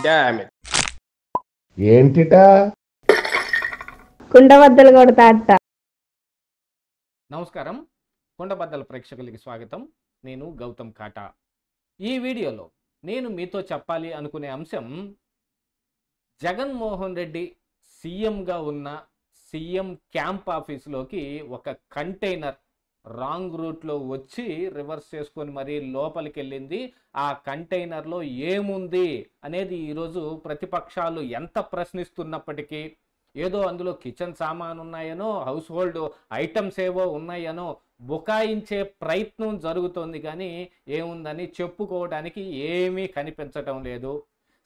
Damn it. ఏంటిటా కుండబద్దలు కొడతా అత్త. నమస్కారం, కుండబద్దల ప్రేక్షకులకి స్వాగతం. నేను గౌతమ్ కాటా. ఈ వీడియోలో నేను మీతో చెప్పాలి అనుకునే అంశం, జగన్మోహన్ రెడ్డి సీఎంగా ఉన్న సీఎం క్యాంప్ ఆఫీసులోకి ఒక కంటైనర్ రాంగ్ రూట్లో వచ్చి రివర్స్ చేసుకొని మరీ లోపలికి వెళ్ళింది. ఆ కంటైనర్లో ఏముంది అనేది ఈరోజు ప్రతిపక్షాలు ఎంత ప్రశ్నిస్తున్నప్పటికీ, ఏదో అందులో కిచెన్ సామాన్ ఉన్నాయనో, హౌస్ హోల్డ్ ఐటమ్స్ ఏవో ఉన్నాయనో బుకాయించే ప్రయత్నం జరుగుతోంది, కానీ ఏముందని చెప్పుకోవడానికి ఏమీ కనిపించటం లేదు.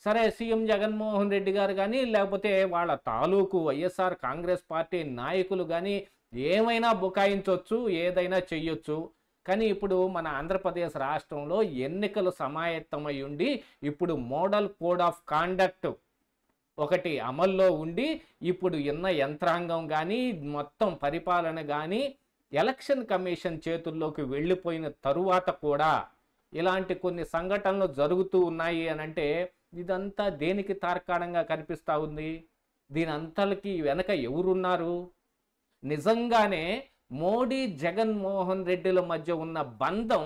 సరే, సీఎం జగన్మోహన్ రెడ్డి గారు కానీ, లేకపోతే వాళ్ళ తాలూకు వైఎస్ఆర్ కాంగ్రెస్ పార్టీ నాయకులు కానీ ఏమైనా బుకాయించవచ్చు, ఏదైనా చెయ్యొచ్చు. కానీ ఇప్పుడు మన ఆంధ్రప్రదేశ్ రాష్ట్రంలో ఎన్నికలు సమాయత్తమై ఉండి, ఇప్పుడు మోడల్ కోడ్ ఆఫ్ కాండక్ట్ ఒకటి అమల్లో ఉండి, ఇప్పుడు ఉన్న యంత్రాంగం కానీ మొత్తం పరిపాలన కానీ ఎలక్షన్ కమిషన్ చేతుల్లోకి వెళ్ళిపోయిన తరువాత కూడా ఇలాంటి కొన్ని సంఘటనలు జరుగుతూ ఉన్నాయి అని అంటే, ఇదంతా దేనికి తార్కాణంగా కనిపిస్తూ ఉంది? దీని అంతలకి వెనక ఎవరున్నారు? నిజంగానే మోడీ జగన్మోహన్ రెడ్డిల మధ్య ఉన్న బంధం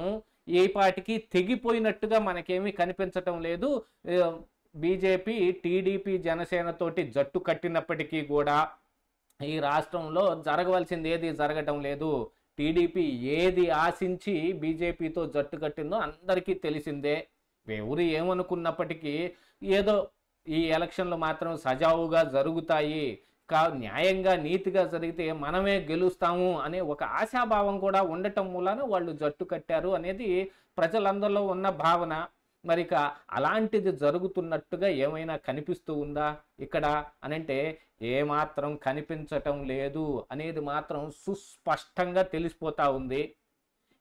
ఏ పాటికి తెగిపోయినట్టుగా మనకేమీ కనిపించటం లేదు. బీజేపీ, టీడీపీ, జనసేనతోటి జట్టు కట్టినప్పటికీ కూడా ఈ రాష్ట్రంలో జరగవలసింది ఏది జరగటం లేదు. టీడీపీ ఏది ఆశించి బీజేపీతో జట్టు కట్టిందో అందరికీ తెలిసిందే. ఎవరు ఏమనుకున్నప్పటికీ ఏదో ఈ ఎలక్షన్లు మాత్రం సజావుగా జరుగుతాయి, న్యాయంగా నీతిగా జరిగితే మనమే గెలుస్తాము అనే ఒక ఆశాభావం కూడా ఉండటం మూలాన వాళ్ళు జట్టు కట్టారు అనేది ప్రజలందరిలో ఉన్న భావన. మరి అలాంటిది జరుగుతున్నట్టుగా ఏమైనా కనిపిస్తూ ఉందా ఇక్కడ అనంటే ఏమాత్రం కనిపించటం లేదు అనేది మాత్రం సుస్పష్టంగా తెలిసిపోతూ ఉంది.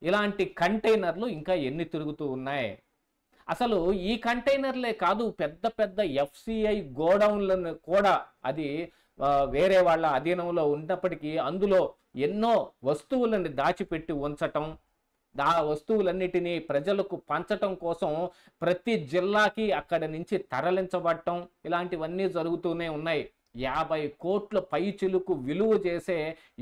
ఇలాంటి కంటైనర్లు ఇంకా ఎన్ని తిరుగుతూ ఉన్నాయి? అసలు ఈ కంటైనర్లే కాదు, పెద్ద పెద్ద ఎఫ్సిఐ గోడౌన్లను కూడా అది వేరే వాళ్ళ అధీనంలో ఉన్నప్పటికీ అందులో ఎన్నో వస్తువులను దాచిపెట్టి ఉంచటం, ఆ వస్తువులన్నిటినీ ప్రజలకు పంచటం కోసం ప్రతి జిల్లాకి అక్కడి నుంచి తరలించబడటం, ఇలాంటివన్నీ జరుగుతూనే ఉన్నాయి. 50 కోట్ల పైచిలుకు విలువ చేసే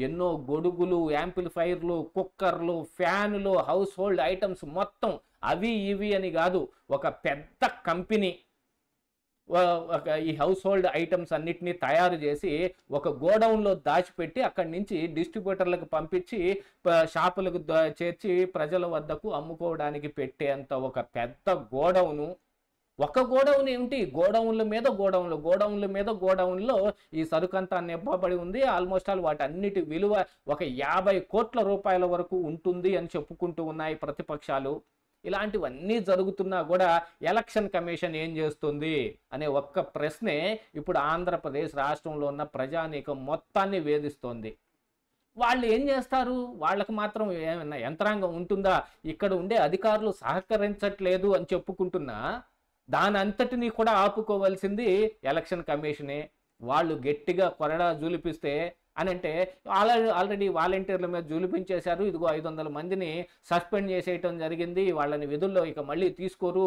ఎన్నో గొడుగులు, యాంప్లిఫైర్లు, కుక్కర్లు, ఫ్యాన్లు, హౌస్ హోల్డ్ ఐటమ్స్ మొత్తం అవి ఇవి అని కాదు, ఒక పెద్ద కంపెనీ ఈ హౌస్ హోల్డ్ ఐటమ్స్ అన్నిటినీ తయారు చేసి ఒక గోడౌన్లో దాచిపెట్టి అక్కడి నుంచి డిస్ట్రిబ్యూటర్లకు పంపించి షాపులకు చేర్చి ప్రజల వద్దకు అమ్ముకోవడానికి పెట్టేంత ఒక పెద్ద గోడౌను. ఒక గోడౌన్ ఏమిటి, గోడౌన్ల మీద గోడౌన్లో ఈ సరుకంతా నింపబడి ఉంది. ఆల్మోస్ట్ ఆల్ వాటన్నిటి విలువ ఒక 50 కోట్ల రూపాయల వరకు ఉంటుంది అని చెప్పుకుంటూ ఉన్నాయి ప్రతిపక్షాలు. ఇలాంటివన్నీ జరుగుతున్నా కూడా ఎలక్షన్ కమిషన్ ఏం చేస్తుంది అనే ఒక్క ప్రశ్నే ఇప్పుడు ఆంధ్రప్రదేశ్ రాష్ట్రంలో ఉన్న ప్రజానీకం మొత్తాన్ని వేధిస్తోంది. వాళ్ళు ఏం చేస్తారు? వాళ్ళకు మాత్రం ఏమన్నా యంత్రాంగం ఉంటుందా? ఇక్కడ ఉండే అధికారులు సహకరించట్లేదు అని చెప్పుకుంటున్నా దాని అంతటినీ కూడా ఆపుకోవాల్సింది ఎలక్షన్ కమిషనే. వాళ్ళు గట్టిగా కొరడా జూలిపిస్తే అని అంటే ఆల్రెడీ వాలంటీర్ల మీద జూలిపించేశారు. ఇదిగో 500 మందిని సస్పెండ్ చేసేయటం జరిగింది, వాళ్ళని విధుల్లో ఇక మళ్ళీ తీసుకోరు,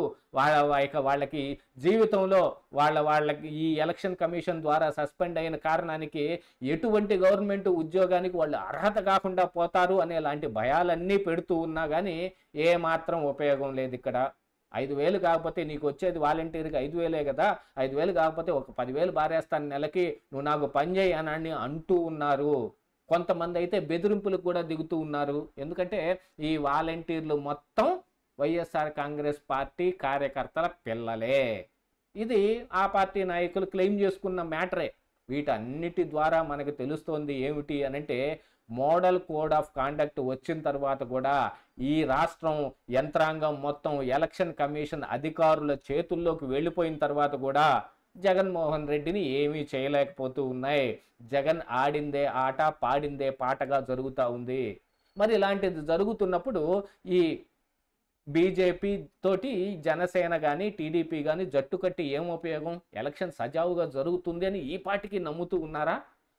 వాళ్ళకి జీవితంలో వాళ్ళకి ఈ ఎలక్షన్ కమిషన్ ద్వారా సస్పెండ్ అయిన కారణానికి ఎటువంటి గవర్నమెంట్ ఉద్యోగానికి వాళ్ళు అర్హత కాకుండా పోతారు అనే లాంటి భయాలన్నీ పెడుతూ ఉన్నా కానీ ఏమాత్రం ఉపయోగం లేదు. ఇక్కడ 5,000 కాకపోతే నీకు వచ్చేది వాలంటీర్కి 5,000 కదా, 5,000 కాకపోతే ఒక 10,000 బారేస్తాను నెలకి, నువ్వు నాకు పని చేయి అని అంటూ ఉన్నారు. కొంతమంది అయితే బెదిరింపులకు కూడా దిగుతూ ఉన్నారు. ఎందుకంటే ఈ వాలంటీర్లు మొత్తం వైఎస్ఆర్ కాంగ్రెస్ పార్టీ కార్యకర్తల పిల్లలే. ఇది ఆ పార్టీ నాయకులు క్లెయిమ్ చేసుకున్న మ్యాటరే. వీటన్నిటి ద్వారా మనకు తెలుస్తోంది ఏమిటి అనంటే, మోడల్ కోడ్ ఆఫ్ కాండక్ట్ వచ్చిన తర్వాత కూడా ఈ రాష్ట్రం యంత్రాంగం మొత్తం ఎలక్షన్ కమిషన్ అధికారుల చేతుల్లోకి వెళ్ళిపోయిన తర్వాత కూడా జగన్మోహన్ రెడ్డిని ఏమీ చేయలేకపోతూ ఉన్నాయి. జగన్ ఆడిందే ఆట, పాడిందే పాటగా జరుగుతూ ఉంది. మరి ఇలాంటిది జరుగుతున్నప్పుడు ఈ బీజేపీ తోటి జనసేన కానీ టీడీపీ కానీ జట్టు కట్టి ఏం ఉపయోగం? ఎలక్షన్ సజావుగా జరుగుతుంది అని ఈ పార్టీకి నమ్ముతూ ఉన్నారా?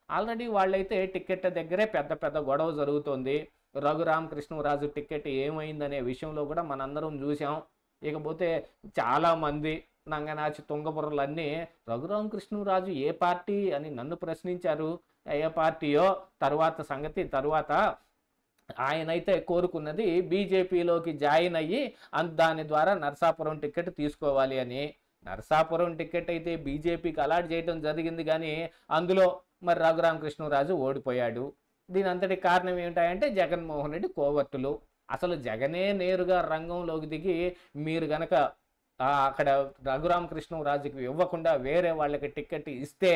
ఆల్రెడీ వాళ్ళైతే టికెట్ దగ్గరే పెద్ద పెద్ద గొడవ జరుగుతోంది. రఘురామకృష్ణరాజు టికెట్ ఏమైందనే విషయంలో కూడా మనందరం చూసాం. ఇకపోతే చాలామంది నంగనాచి తుంగబుర్రలన్నీ రఘురామకృష్ణరాజు ఏ పార్టీ అని నన్ను ప్రశ్నించారు. ఏ పార్టీయో తర్వాత సంగతి తరువాత. ఆయనైతే కోరుకున్నది బీజేపీలోకి జాయిన్ అయ్యి దాని ద్వారా నరసాపురం టికెట్ తీసుకోవాలి అని. నరసాపురం టికెట్ అయితే బీజేపీకి అలాట్ చేయడం జరిగింది, కానీ అందులో మరి రఘురామకృష్ణరాజు ఓడిపోయాడు. దీని అంతటి కారణం ఏమిటంటే జగన్మోహన్ రెడ్డి కోవర్టులు. అసలు జగనే నేరుగా రంగంలోకి దిగి మీరు గనక అక్కడ రఘురామకృష్ణరాజుకి ఇవ్వకుండా వేరే వాళ్ళకి టికెట్ ఇస్తే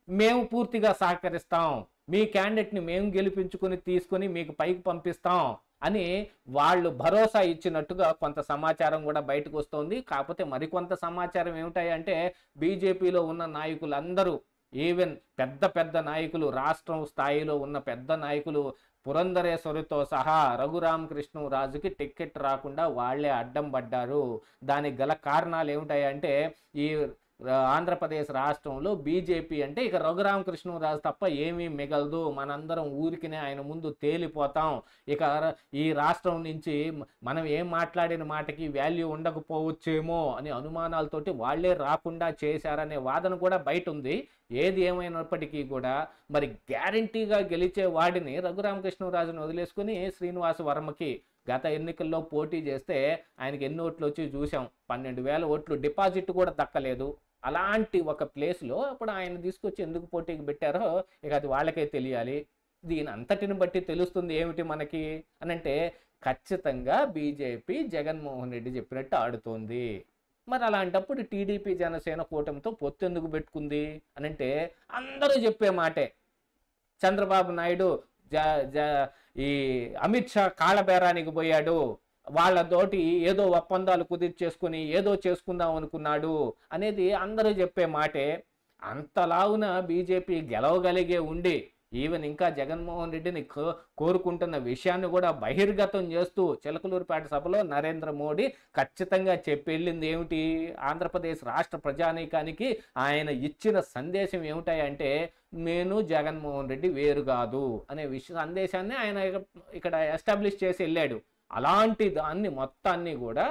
మేము పూర్తిగా సహకరిస్తాం, మీ క్యాండిడేట్ని మేము గెలిపించుకుని తీసుకొని మీకు పైకి పంపిస్తాం అని వాళ్ళు భరోసా ఇచ్చినట్టుగా కొంత సమాచారం కూడా బయటకు వస్తుంది. కాకపోతే మరికొంత సమాచారం ఏమిటాయంటే బీజేపీలో ఉన్న నాయకులందరూ, ఈవెన్ పెద్ద పెద్ద నాయకులు, రాష్ట్రం స్థాయిలో ఉన్న పెద్ద నాయకులు పురంధరేశ్వరితో సహా రఘురామకృష్ణరాజుకి టికెట్ రాకుండా వాళ్లే అడ్డం పడ్డారు. దానికి గల కారణాలు ఏమిటాయంటే ఈ ఆంధ్రప్రదేశ్ రాష్ట్రంలో బీజేపీ అంటే ఇక రఘురామకృష్ణరాజు తప్ప ఏమీ మిగలదు, మనందరం ఊరికినే ఆయన ముందు తేలిపోతాం, ఇక ఈ రాష్ట్రం నుంచి మనం ఏం మాట్లాడిన మాటకి వాల్యూ ఉండకపోవచ్చేమో అని అనుమానాలతోటి వాళ్లే రాకుండా చేశారనే వాదన కూడా బయట ఉంది. ఏది ఏమైనప్పటికీ కూడా మరి గ్యారంటీగా గెలిచే వాడిని రఘురామకృష్ణరాజును వదిలేసుకుని శ్రీనివాస వర్మకి గత ఎన్నికల్లో పోటీ చేస్తే ఆయనకి ఎన్ని ఓట్లు వచ్చి చూసాం. 12,000 ఓట్లు డిపాజిట్ కూడా దక్కలేదు. అలాంటి ఒక ప్లేస్లో ఇప్పుడు ఆయన తీసుకొచ్చి ఎందుకు పోటీకి పెట్టారో ఇక అది వాళ్ళకే తెలియాలి. దీని అంతటిని బట్టి తెలుస్తుంది ఏమిటి మనకి అనంటే ఖచ్చితంగా బీజేపీ జగన్మోహన్ రెడ్డి చెప్పినట్టు ఆడుతోంది. మరి అలాంటప్పుడు టీడీపీ జనసేన కూటమితో పొత్తు ఎందుకు పెట్టుకుంది అనంటే అందరూ చెప్పే మాటే. చంద్రబాబు నాయుడు ఈ అమిత్ షా కాళ్ళబేరానికి పోయాడు, వాళ్ళతోటి ఏదో ఒప్పందాలు కుదిర్చేసుకుని ఏదో చేసుకుందాం అనుకున్నాడు అనేది అందరూ చెప్పే మాటే. అంతలావున బీజేపీ గెలవగలిగే ఉండి ఈవెన్ ఇంకా జగన్మోహన్ రెడ్డిని కోరుకుంటున్న విషయాన్ని కూడా బహిర్గతం చేస్తూ చిలకలూరుపేట సభలో నరేంద్ర మోడీ ఖచ్చితంగా చెప్పి వెళ్ళింది ఏమిటి, ఆంధ్రప్రదేశ్ రాష్ట్ర ప్రజానీకానికి ఆయన ఇచ్చిన సందేశం ఏమిటాయంటే నేను జగన్మోహన్ రెడ్డి వేరు కాదు అనే సందేశాన్ని ఆయన ఇక్కడ ఎస్టాబ్లిష్ చేసి వెళ్ళాడు. అలాంటి దాన్ని మొత్తాన్ని కూడా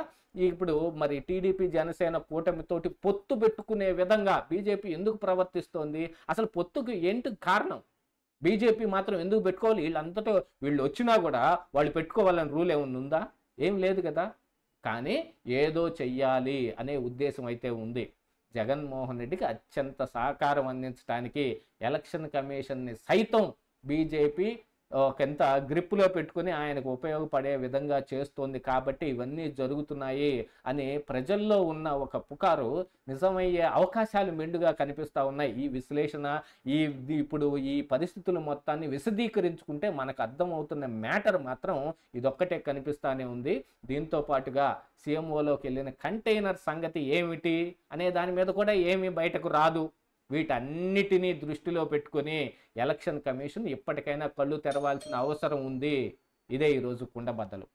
ఇప్పుడు మరి టీడీపీ జనసేన కూటమితోటి పొత్తు పెట్టుకునే విధంగా బీజేపీ ఎందుకు ప్రవర్తిస్తోంది, అసలు పొత్తుకు ఏంటి కారణం, బీజేపీ మాత్రం ఎందుకు పెట్టుకోవాలి, వీళ్ళంతటా వీళ్ళు వచ్చినా కూడా వాళ్ళు పెట్టుకోవాలని రూల్ ఏమన్నా ఉందా, ఏం లేదు కదా. కానీ ఏదో చెయ్యాలి అనే ఉద్దేశం అయితే ఉంది. జగన్మోహన్ రెడ్డికి అత్యంత సహకారం అందించడానికి ఎలక్షన్ కమిషన్ని సైతం బీజేపీ ఒకంత గ్రిప్పులో పెట్టుకుని ఆయనకు ఉపయోగపడే విధంగా చేస్తోంది. కాబట్టి ఇవన్నీ జరుగుతున్నాయి అని ప్రజల్లో ఉన్న ఒక పుకారు నిజమయ్యే అవకాశాలు మెండుగా కనిపిస్తూ ఉన్నాయి. ఈ విశ్లేషణ ఇప్పుడు ఈ పరిస్థితుల మొత్తాన్ని విశదీకరించుకుంటే మనకు అర్థమవుతున్న మ్యాటర్ మాత్రం ఇదొక్కటే కనిపిస్తూనే ఉంది. దీంతో పాటుగా సీఎంఓలోకి వెళ్ళిన కంటైనర్ సంగతి ఏమిటి అనే దాని మీద కూడా ఏమీ బయటకు రాదు. వీటన్నిటినీ దృష్టిలో పెట్టుకొని ఎలక్షన్ కమిషన్ ఇప్పటికైనా కళ్ళు తెరవాల్సిన అవసరం ఉంది. ఇదే ఈరోజు కుండబద్దలు.